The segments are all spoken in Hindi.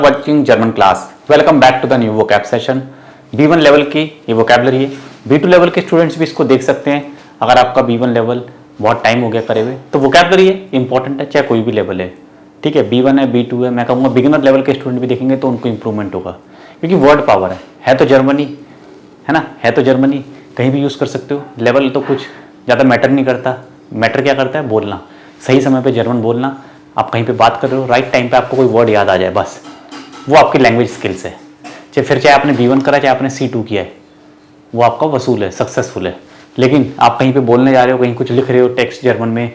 watching German class. Welcome back to the new vocab session. B1 level की ये वोकेबलरी है. B2 लेवल के स्टूडेंट्स भी इसको देख सकते हैं. अगर आपका B1 लेवल बहुत टाइम हो गया करे हुए तो वोकेबलरी है इंपॉर्टेंट है, चाहे कोई भी लेवल है. ठीक है, B1 है, B2 है, मैं कहूँगा बिगिनर लेवल के स्टूडेंट भी देखेंगे तो उनको इंप्रूवमेंट होगा, क्योंकि वर्ड पावर है तो जर्मनी है ना, है तो जर्मनी, कहीं भी यूज़ कर सकते हो. लेवल तो कुछ ज़्यादा मैटर नहीं करता. मैटर क्या करता है? बोलना, सही समय पे जर्मन बोलना. आप कहीं पे बात कर रहे हो, राइट टाइम पे आपको कोई वर्ड याद आ जाए, बस वो आपकी लैंग्वेज स्किल्स है. चाहे आपने B1 करा, चाहे आपने C2 किया है, वो आपका वसूल है, सक्सेसफुल है. लेकिन आप कहीं पे बोलने जा रहे हो, कहीं कुछ लिख रहे हो टेक्स्ट जर्मन में,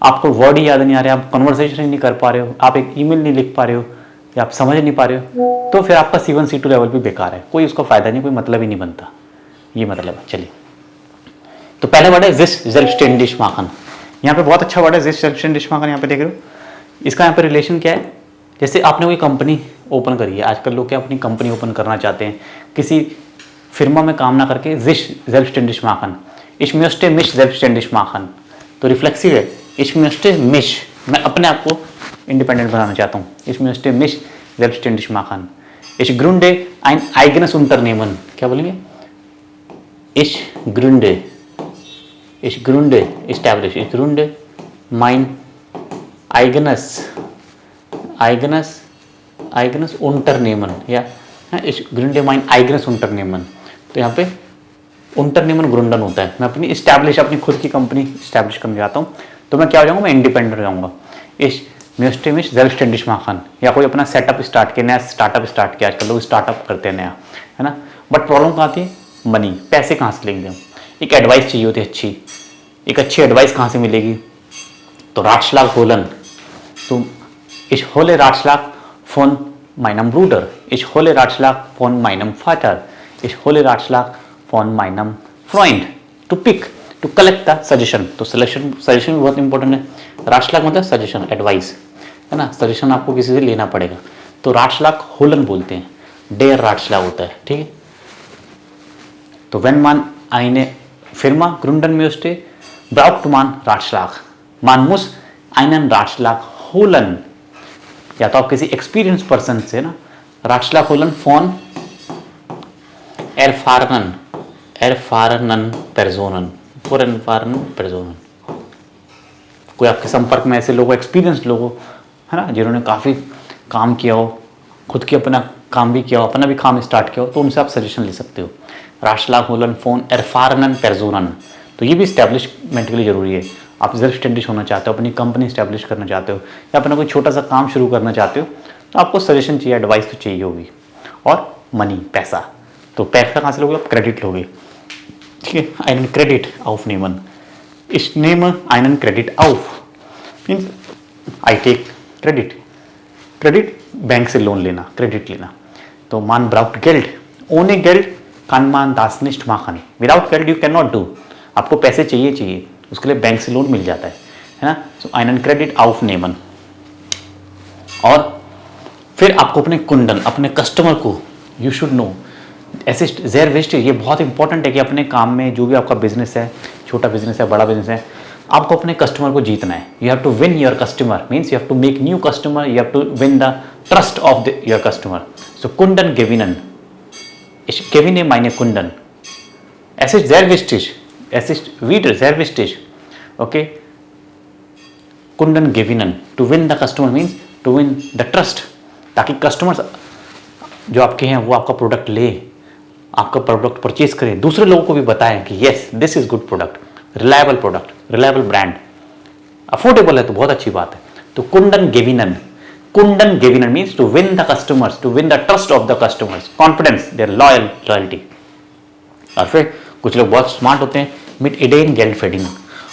आपको वर्ड ही याद नहीं आ रहे, आप कन्वर्सेशन नहीं कर पा रहे हो, आप एक ईमेल नहीं लिख पा रहे हो या आप समझ नहीं पा रहे हो, तो फिर आपका C1 C2 लेवल भी बेकार है. कोई उसका फायदा नहीं, कोई मतलब ही नहीं बनता. ये मतलब है. चलिए, तो पहले वर्ड है जिस selbstständig machen. यहाँ पे बहुत अच्छा वर्ड है जिस selbstständig machen. यहाँ पे देख रहे हो, इसका यहाँ पे रिलेशन क्या है? जैसे आपने कोई कंपनी ओपन करी है, आजकल लोग क्या अपनी कंपनी ओपन करना चाहते हैं, किसी फिर्मा में काम ना करके जिस selbstständig machen. Ich möchte mich selbstständig machen. तो रिफ्लेक्सिव है. Ich möchte mich, मैं अपने आप को इंडिपेंडेंट बनाना चाहता हूँ. Ich möchte mich selbstständig machen. Ich gründe ein eigenes Unternehmen. क्या बोलेंगे? Ich gründe, establish, ich gründe mein eigenes Unternehmen, या ich gründe mein eigenes Unternehmen. तो यहाँ पे Unternehmen gründen होता है. मैं अपनी खुद की कंपनी स्टैब्लिश करने जाता हूँ, तो मैं क्या हो जाऊँगा? मैं इंडिपेंडेंट हो जाऊँगा. Ich möchte mich selbstständig machen. या कोई अपना सेटअप स्टार्ट किया, नया स्टार्टअप स्टार्ट किया, आजकल लोग स्टार्टअप करते हैं नया, है ना. बट प्रॉब्लम कहाँ आती है? मनी. पैसे कहाँ से लेंगे हम? एक एडवाइस चाहिए होती है अच्छी. एक अच्छी एडवाइस कहाँ से मिलेगी? तो राटschlag होलन. तो ich hole Ratschlag von meinem Bruder. Ich hole Ratschlag von meinem Vater. Ich hole Ratschlag von meinem Freund. To pick, to collect the suggestion. तो सजेशन भी बहुत इंपॉर्टेंट है. Ratschlag मतलब सजेशन, एडवाइस, है ना. सजेशन आपको किसी से लेना पड़ेगा, तो Ratschlag होलन बोलते हैं. Der Ratschlag होता है. ठीक है. तो wenn man eine Firma gründen möchte, braucht man Ratschlag. Man muss einen Ratschlag holen. या तो आप किसी एक्सपीरियंस पर्सन से ना Ratschlag holen von erfahrenen Personen. कोई आपके संपर्क में ऐसे लोग, एक्सपीरियंस लोग हो, है ना, जिन्होंने काफ़ी काम किया हो, खुद की अपना काम भी किया हो, अपना भी काम स्टार्ट किया हो, तो उनसे आप सजेशन ले सकते हो. Ratschlag holen von erfahrenen Personen. तो ये भी स्टैब्लिशमेंट के लिए ज़रूरी है. आप selbstständig होना चाहते हो, अपनी कंपनी स्टैब्लिश करना चाहते हो, या अपना कोई छोटा सा काम शुरू करना चाहते हो, तो आपको सजेशन चाहिए, एडवाइस तो चाहिए होगी. और मनी, पैसा. तो पैसा कहाँ से लोगे? आप क्रेडिट लोगे. ठीक है. einen Kredit aufnehmen. Ich nehme einen Kredit auf. Means I take credit. Credit bank से लोन लेना, क्रेडिट लेना. तो man braucht Geld. Ohne Geld kann man das nicht machen. Without Geld you cannot do. आपको पैसे चाहिए, उसके लिए बैंक से लोन मिल जाता है ना. सो einen Kredit aufnehmen. और फिर आपको अपने कुंडन, अपने कस्टमर को, यू शुड नो, ऐसे ज़ेर वेस्ट. ये बहुत इंपॉर्टेंट है कि अपने काम में, जो भी आपका बिजनेस है, छोटा बिजनेस है, बड़ा बिजनेस है, आपको अपने कस्टमर को जीतना है. You have to win your customer. Means you have to make new customer. You have to win the trust of your customer. So कुंडन gewinnen. Ich gewinne meine Kunden. Es ist sehr wichtig. Es ist wieder sehr wichtig. Okay. Kunden gewinnen. To win the customer means to win the trust. ताकि कस्टमर्स जो आपके हैं वो आपका प्रोडक्ट ले, आपका प्रोडक्ट परचेज करें, दूसरे लोगों को भी बताएं कि yes this is good product, reliable brand, affordable है, तो बहुत अच्छी बात है. तो कुंडन गेविनन means to win the customers, to win the trust of the customers, confidence, their loyalty. और फिर कुछ लोग बहुत स्मार्ट होते हैं. मिट इडेन गेल्ड फेडिंग.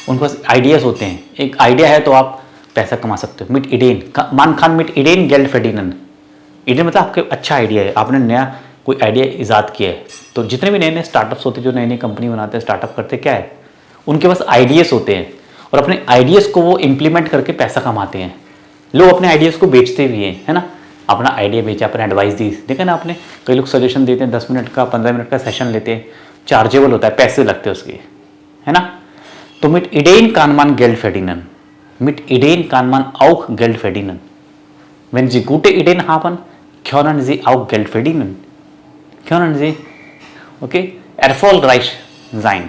उनके पास आइडियाज होते हैं. एक आइडिया है तो आप पैसा कमा सकते हो. मिट इडेन, मान खान मिट इडेन गेल्ड फेडिंगन. इडेन मतलब आपके अच्छा आइडिया है, आपने नया कोई आइडिया ईजाद किया है. तो जितने भी नए नए स्टार्टअप्स होते हैं, जो नई नई कंपनी बनाते हैं, स्टार्टअप करते हैं, क्या है, उनके पास आइडियाज़ होते हैं, और अपने आइडियाज़ को वो इम्प्लीमेंट करके पैसा कमाते हैं. लोग अपने आइडियाज़ को बेचते भी हैं, है ना. अपना आइडिया बेचा, अपने एडवाइस दी. देखा ना आपने, कई लोग सजेशन देते हैं, 10 मिनट का 15 मिनट का सेशन लेते हैं, चार्जेबल होता है, पैसे लगते हैं उसके, है ना. तो मिट Eden kann man Geld verdienen. Mit Ideen kann man auch Geld verdienen. Wenn Sie gute Ideen haben, können Sie auch Geld verdienen? können Sie okay erfolgreich sein?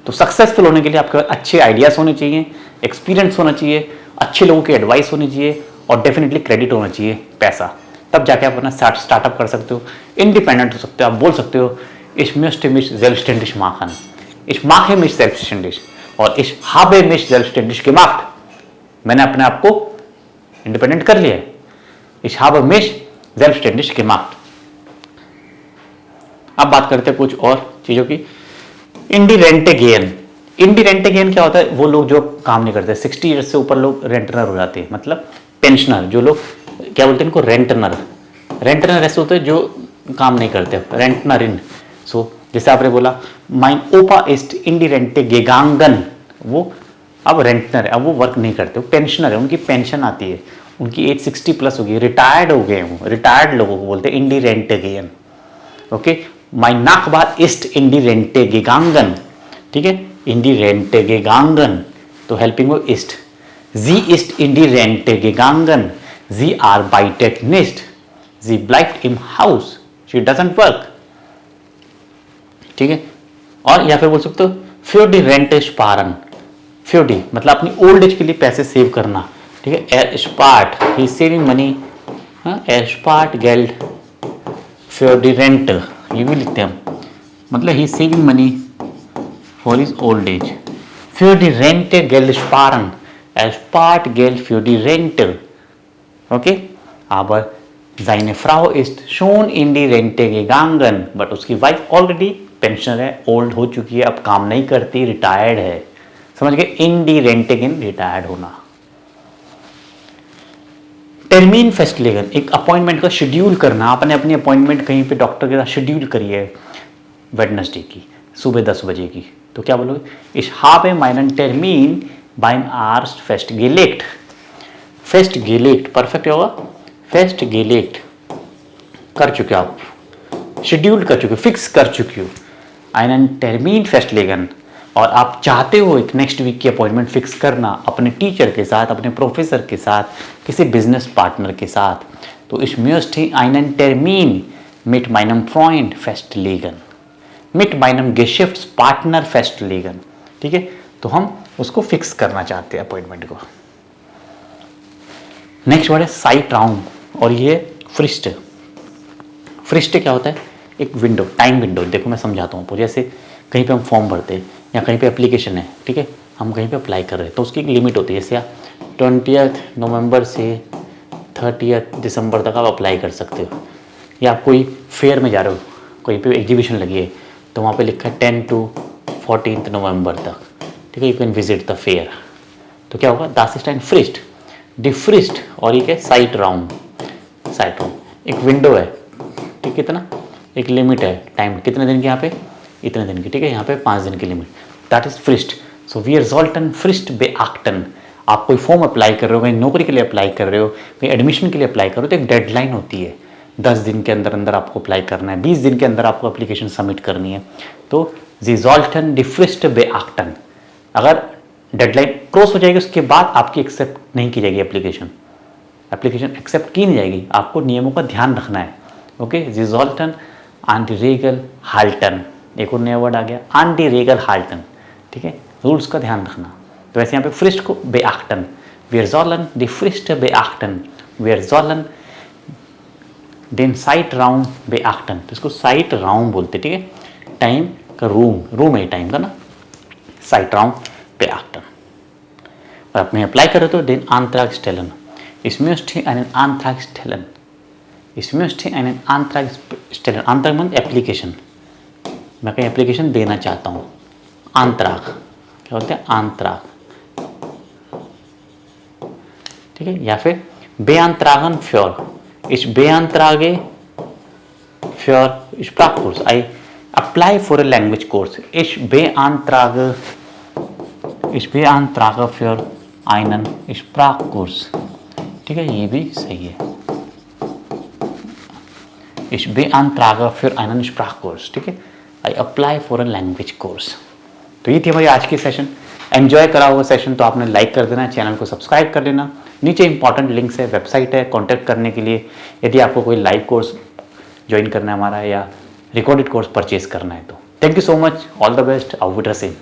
तो सक्सेसफुल होने के लिए आपके पास अच्छे आइडियाज होने चाहिए, एक्सपीरियंस होना चाहिए, अच्छे लोगों की एडवाइस होनी चाहिए और डेफिनेटली क्रेडिट होना चाहिए, पैसा। तब जाके आप अपना स्टार्टअप कर सकते हो, इंडिपेंडेंट हो सकते हो। आप बोल सकते हो ich möchte mich selbstständig machen, ich mache mich selbstständig और ich habe mich selbstständig gemacht, मैंने अपने आप को इंडिपेंडेंट कर लिया है, ich habe mich selbstständig gemacht। अब बात करते हैं कुछ और चीजों की। इंडी रेंटे गेन। इंडी रेंटे गेन क्या होता है? वो लोग जो काम नहीं करते, 60 ईयर्स से ऊपर लोग रेंटनर हो जाते हैं, मतलब पेंशनर। जो लोग क्या बोलते हैं इनको? रेंटनर। रेंटनर ऐसे होते हैं जो काम नहीं करते, रेंटनर इन। सो जैसे आपने बोला माइन ओपा इस्ट इंडी रेंटे गेगांगन, वो अब रेंटनर है, अब वो वर्क नहीं करते, वो पेंशनर है, उनकी पेंशन आती है, उनकी एज 60 प्लस हो गई, रिटायर्ड हो गए, वो रिटायर्ड लोगों को बोलते हैं इंडी रेंटे गेन। Okay, mein Nachbar ist in die Rente gegangen, ठीक है, in die Rente gegangen, तो हेल्पिंग वो ist, sie ist in die Rente gegangen, sie arbeitet nicht, sie bleibt im Haus, she doesn't work, ठीक है। और या फिर बोल सकते हो für die Rente sparen, für die मतलब अपनी ओल्ड एज के लिए पैसे सेव करना, ठीक है। er spart, he is saving money, er spart Geld für die Rente, ये भी लिखते हैं हम, मतलब ही saving money for his old age. für die Rente Geld sparen, er spart Geld für die Rente, okay, aber seine Frau ist schon in die Rente gegangen, but उसकी वाइफ ऑलरेडी पेंशनर है, ओल्ड हो चुकी है, अब काम नहीं करती, रिटायर्ड है, समझ गए, इन दी रेंटे गेन, रिटायर्ड होना। टर्मीन फेस्टलेगन, एक अपॉइंटमेंट का शेड्यूल करना, आपने अपनी अपॉइंटमेंट कहीं पे डॉक्टर के साथ शेड्यूल करी है वेडनेसडे की सुबह 10 बजे की, तो क्या बोलोगे? ich habe meinen Termin beim Arzt festgelegt, festgelegt perfect होगा, festgelegt कर चुके आप, शेड्यूल कर चुके, फिक्स कर चुकी हो, einen Termin festlegen, और आप चाहते हो एक नेक्स्ट वीक की अपॉइंटमेंट फिक्स करना अपने टीचर के साथ, अपने प्रोफेसर के साथ, किसी बिजनेस पार्टनर के साथ, तो ich möchte einen Termin mit meinem Freund festlegen, mit meinem Geschäftspartner festlegen, ठीक है, तो हम उसको फिक्स करना चाहते हैं अपॉइंटमेंट को। नेक्स्ट वर्ड है साइट राउंड, और ये फ्रिस्ट। फ्रिस्ट क्या होता है? एक विंडो, टाइम विंडो। देखो मैं समझाता हूँ, जैसे कहीं पे हम फॉर्म भरते हैं या कहीं पे एप्लीकेशन है, ठीक है, हम कहीं पे अप्लाई कर रहे हैं, तो उसकी एक लिमिट होती है, जैसे आप 20 नवंबर से 30 दिसंबर तक आप अप्लाई कर सकते हो। या आप कोई फेयर में जा रहे हो, कहीं पे एग्जीबिशन लगी है, तो वहाँ पे लिखा है 10 to 14 नवंबर तक, ठीक है, you can visit the fair. तो क्या होगा? दास इज टाइम फ्रिस्ट, डिफ्रिस्ट, और ये क्या? Site round. साइट राउंड एक विंडो है, ठीक, कितना, एक लिमिट है टाइम, कितने दिन की, यहाँ पे इतने दिन की, ठीक है, यहाँ पे 5 दिन की लिमिट, दैट इज फ्रिस्ट। सो वी सोल्टन फ्रिस्ट बेआक्टन। आप कोई फॉर्म अप्लाई कर रहे हो, कहीं नौकरी के लिए अप्लाई कर रहे हो, कहीं एडमिशन के लिए अप्लाई कर रहे हो, तो एक डेडलाइन होती है, 10 दिन के अंदर अंदर आपको अप्लाई करना है, 20 दिन के अंदर आपको एप्लीकेशन सबमिट करनी है, तो जी सोल्टन दी फ्रिस्ट बेआक्टन। अगर डेडलाइन क्रॉस हो जाएगी उसके बाद आपकी एक्सेप्ट नहीं की जाएगी एप्लीकेशन, एप्लीकेशन एक्सेप्ट की नहीं जाएगी, आपको नियमों का ध्यान रखना है। ओके, जी सोल्टन एंटी रीगल हाल्टन, एक और नया वर्ड आ गया, एंटी रीगल हाल्टन, ठीक है, रूल्स का ध्यान रखना। तो वैसे यहाँ पे फ्रिस्ट को बेआक्टन, wir sollen die Frist beachten, wir sollen den Zeitraum beachten, तो इसको साइट राउंड बोलते, ठीक है, टाइम का रूम, रूम है टाइम का ना, Zeitraum beachten। और अपने अप्लाई कर रहे तो den Antrag stellen, ich möchte einen Antrag stellen, ich möchte einen Antrag stellen, Antrag मतलब एप्लीकेशन, मैं कहीं एप्लीकेशन देना चाहता हूँ, Antrag क्या होता है? Antrag, ठीक है, या फिर beantragen für, ich beantrage für Sprachkurs, I apply for a language course, ich beantrage für einen Sprachkurs, ठीक है, ये भी सही है, ich beantrage für einen Sprachkurs, ठीक है, I apply for a language course। तो ये थी हमारी आज की सेशन। एंजॉय करा होगा सेशन तो आपने लाइक कर देना, चैनल को सब्सक्राइब कर लेना, नीचे इंपॉर्टेंट लिंक्स है, वेबसाइट है कॉन्टैक्ट करने के लिए, यदि आपको कोई लाइव कोर्स ज्वाइन करना है हमारा या रिकॉर्डेड कोर्स परचेज करना है तो। Thank you so much, all the best, auf Wiedersehen।